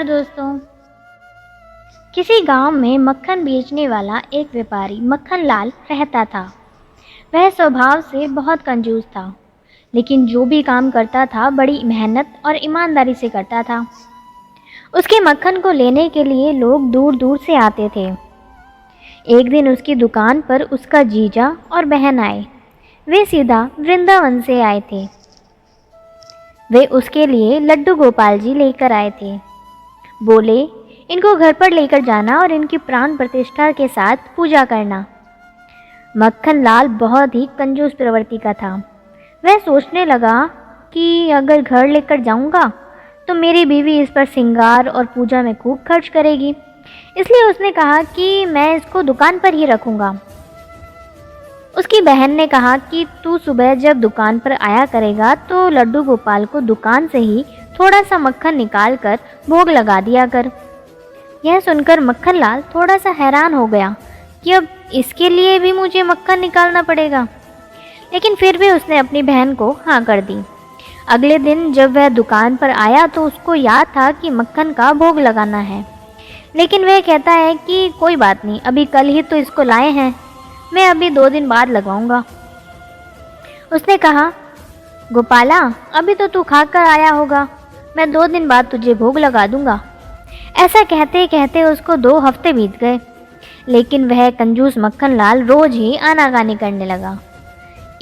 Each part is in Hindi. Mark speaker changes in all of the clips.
Speaker 1: नमस्कार दोस्तों। किसी गांव में मक्खन बेचने वाला एक व्यापारी मक्खन लाल रहता था। वह स्वभाव से बहुत कंजूस था, लेकिन जो भी काम करता था बड़ी मेहनत और ईमानदारी से करता था। उसके मक्खन को लेने के लिए लोग दूर दूर से आते थे। एक दिन उसकी दुकान पर उसका जीजा और बहन आए। वे सीधा वृंदावन से आए थे। वे उसके लिए लड्डू गोपाल जी लेकर आए थे। बोले, इनको घर पर लेकर जाना और इनकी प्राण प्रतिष्ठा के साथ पूजा करना। मक्खन लाल बहुत ही कंजूस प्रवृत्ति का था। वह सोचने लगा कि अगर घर लेकर जाऊंगा तो मेरी बीवी इस पर श्रृंगार और पूजा में खूब खर्च करेगी, इसलिए उसने कहा कि मैं इसको दुकान पर ही रखूंगा। उसकी बहन ने कहा कि तू सुबह जब दुकान पर आया करेगा तो लड्डू गोपाल को दुकान से ही थोड़ा सा मक्खन निकाल कर भोग लगा दिया कर। यह सुनकर मक्खन लाल थोड़ा सा हैरान हो गया कि अब इसके लिए भी मुझे मक्खन निकालना पड़ेगा, लेकिन फिर भी उसने अपनी बहन को हाँ कर दी। अगले दिन जब वह दुकान पर आया तो उसको याद था कि मक्खन का भोग लगाना है, लेकिन वह कहता है कि कोई बात नहीं, अभी कल ही तो इसको लाए हैं, मैं अभी 2 दिन बाद लगवाऊंगा। उसने कहा, गोपाला अभी तो तू खा कर आया होगा, मैं 2 दिन बाद तुझे भोग लगा दूंगा। ऐसा कहते कहते उसको 2 हफ्ते बीत गए, लेकिन वह कंजूस मक्खन लाल रोज ही आनाकानी करने लगा।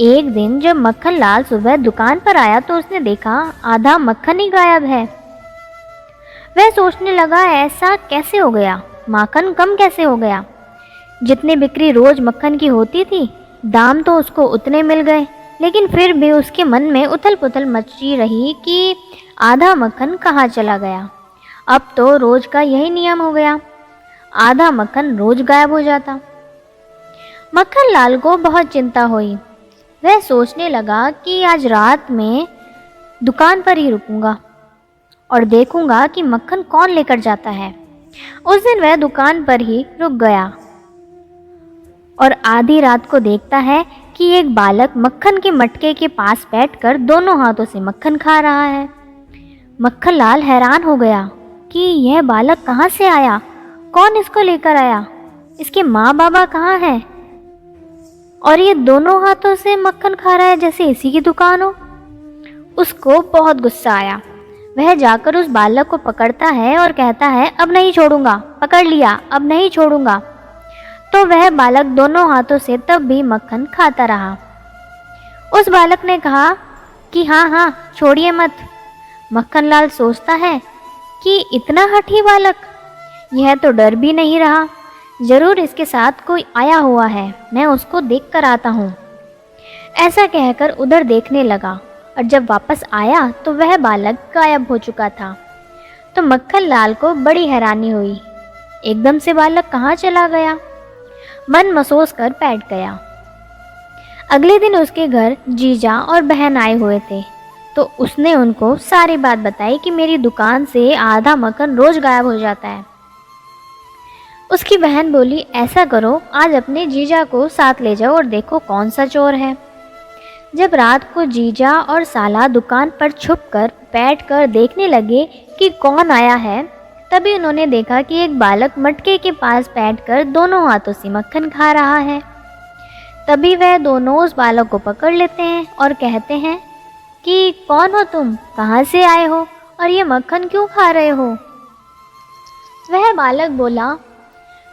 Speaker 1: एक दिन जब मक्खन लाल सुबह दुकान पर आया तो उसने देखा आधा मक्खन ही गायब है। वह सोचने लगा, ऐसा कैसे हो गया, माखन कम कैसे हो गया। जितनी बिक्री रोज मक्खन की होती थी, दाम तो उसको उतने मिल गए, लेकिन फिर भी उसके मन में उथल पुथल मची रही कि आधा मक्खन कहाँ चला गया। अब तो रोज का यही नियम हो गया, आधा मक्खन रोज गायब हो जाता। मक्खन लाल को बहुत चिंता हुई। वह सोचने लगा कि आज रात में दुकान पर ही रुकूंगा और देखूंगा कि मक्खन कौन लेकर जाता है। उस दिन वह दुकान पर ही रुक गया और आधी रात को देखता है कि एक बालक मक्खन के मटके के पास बैठकर दोनों हाथों से मक्खन खा रहा है। मक्खन लाल हैरान हो गया कि यह बालक कहाँ से आया, कौन इसको लेकर आया, इसके माँ बाबा कहाँ हैं, और ये दोनों हाथों से मक्खन खा रहा है जैसे इसी की दुकान हो। उसको बहुत गुस्सा आया। वह जाकर उस बालक को पकड़ता है और कहता है, अब नहीं छोड़ूंगा, पकड़ लिया, अब नहीं छोड़ूंगा। तो वह बालक दोनों हाथों से तब भी मक्खन खाता रहा। उस बालक ने कहा कि हाँ हाँ छोड़िए मत। मक्खन लाल सोचता है कि इतना हठी बालक, यह तो डर भी नहीं रहा, जरूर इसके साथ कोई आया हुआ है, मैं उसको देख कर आता हूँ। ऐसा कहकर उधर देखने लगा और जब वापस आया तो वह बालक गायब हो चुका था। तो मक्खन लाल को बड़ी हैरानी हुई, एकदम से बालक कहाँ चला गया। मन मसोस कर बैठ गया। अगले दिन उसके घर जीजा और बहन आए हुए थे, तो उसने उनको सारी बात बताई कि मेरी दुकान से आधा मक्खन रोज गायब हो जाता है। उसकी बहन बोली, ऐसा करो आज अपने जीजा को साथ ले जाओ और देखो कौन सा चोर है। जब रात को जीजा और साला दुकान पर छुपकर बैठकर देखने लगे कि कौन आया है, तभी उन्होंने देखा कि एक बालक मटके के पास बैठकर दोनों हाथों से मक्खन खा रहा है। तभी वह दोनों उस बालक को पकड़ लेते हैं और कहते हैं कि कौन हो तुम, कहाँ से आए हो और ये मक्खन क्यों खा रहे हो। वह बालक बोला,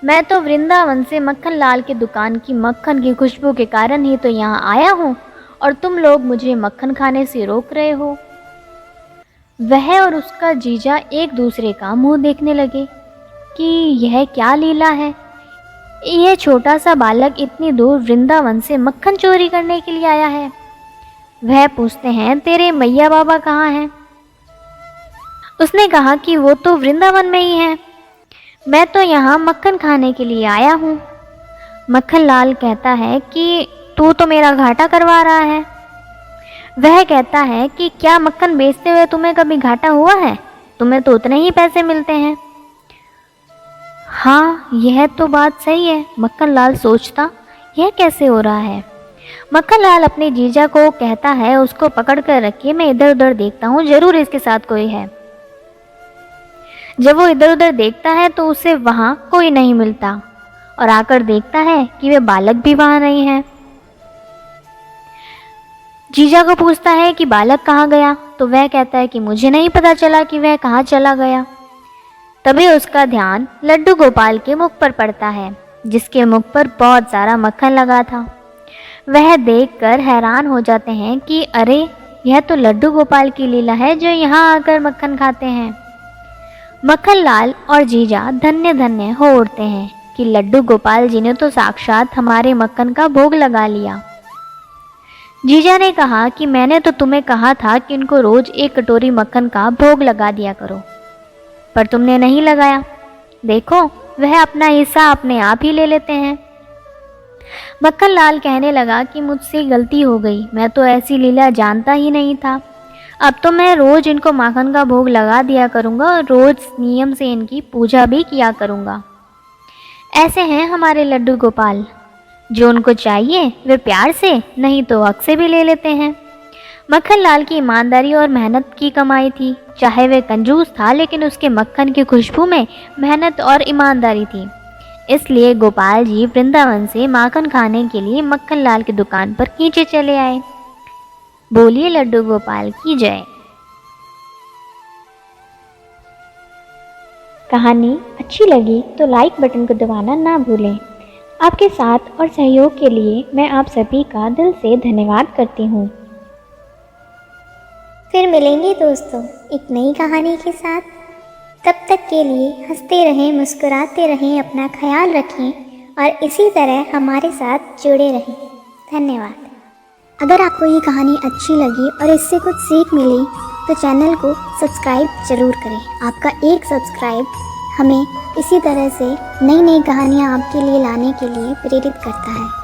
Speaker 1: मैं तो वृंदावन से मक्खन लाल की दुकान की मक्खन की खुशबू के कारण ही तो यहाँ आया हूँ और तुम लोग मुझे मक्खन खाने से रोक रहे हो। वह और उसका जीजा एक दूसरे का मुंह देखने लगे कि यह क्या लीला है, यह छोटा सा बालक इतनी दूर वृंदावन से मक्खन चोरी करने के लिए आया है। वह पूछते हैं, तेरे मैया बाबा कहाँ हैं। उसने कहा कि वो तो वृंदावन में ही हैं, मैं तो यहाँ मक्खन खाने के लिए आया हूँ। मक्खन लाल कहता है कि तू तो मेरा घाटा करवा रहा है। वह कहता है कि क्या मक्खन बेचते हुए तुम्हें कभी घाटा हुआ है, तुम्हें तो उतने ही पैसे मिलते हैं। हाँ यह तो बात सही है, मक्खन लाल सोचता, यह कैसे हो रहा है। मक्खन लाल अपने जीजा को कहता है, उसको पकड़ कर रखिए, मैं इधर उधर देखता हूँ, जरूर इसके साथ कोई है। जब वो इधर उधर देखता है तो उसे वहाँ कोई नहीं मिलता और आकर देखता है कि वे बालक भी वहाँ नहीं है। जीजा को पूछता है कि बालक कहाँ गया, तो वह कहता है कि मुझे नहीं पता चला कि वह कहाँ चला गया। तभी उसका ध्यान लड्डू गोपाल के मुख पर पड़ता है, जिसके मुख पर बहुत सारा मक्खन लगा था। वह देखकर हैरान हो जाते हैं कि अरे, यह तो लड्डू गोपाल की लीला है जो यहाँ आकर मक्खन खाते हैं। मक्खन लाल और जीजा धन्य धन्य हो उठते हैं कि लड्डू गोपाल जी ने तो साक्षात हमारे मक्खन का भोग लगा लिया। जीजा ने कहा कि मैंने तो तुम्हें कहा था कि इनको रोज एक कटोरी मक्खन का भोग लगा दिया करो, पर तुमने नहीं लगाया। देखो, वह अपना हिस्सा अपने आप ही ले लेते हैं। मक्खन लाल कहने लगा कि मुझसे गलती हो गई, मैं तो ऐसी लीला जानता ही नहीं था। अब तो मैं रोज इनको माखन का भोग लगा दिया करूँगा और रोज नियम से इनकी पूजा भी किया करूँगा। ऐसे हैं हमारे लड्डू गोपाल, जो उनको चाहिए वे प्यार से नहीं तो हक से भी ले लेते हैं। मक्खन लाल की ईमानदारी और मेहनत की कमाई थी। चाहे वह कंजूस था, लेकिन उसके मक्खन की खुशबू में मेहनत और ईमानदारी थी। इसलिए गोपाल जी वृंदावन से माखन खाने के लिए मक्खन लाल की दुकान पर खींचे चले आए। बोलिए लड्डू गोपाल की जय। कहानी अच्छी लगी तो लाइक बटन को दबाना ना भूलें। आपके साथ और सहयोग के लिए मैं आप सभी का दिल से धन्यवाद करती हूँ।
Speaker 2: फिर मिलेंगे दोस्तों एक नई कहानी के साथ। तब तक के लिए हंसते रहें, मुस्कुराते रहें, अपना ख्याल रखें और इसी तरह हमारे साथ जुड़े रहें। धन्यवाद। अगर आपको ये कहानी अच्छी लगी और इससे कुछ सीख मिली तो चैनल को सब्सक्राइब ज़रूर करें। आपका एक सब्सक्राइब हमें इसी तरह से नई नई कहानियाँ आपके लिए लाने के लिए प्रेरित करता है।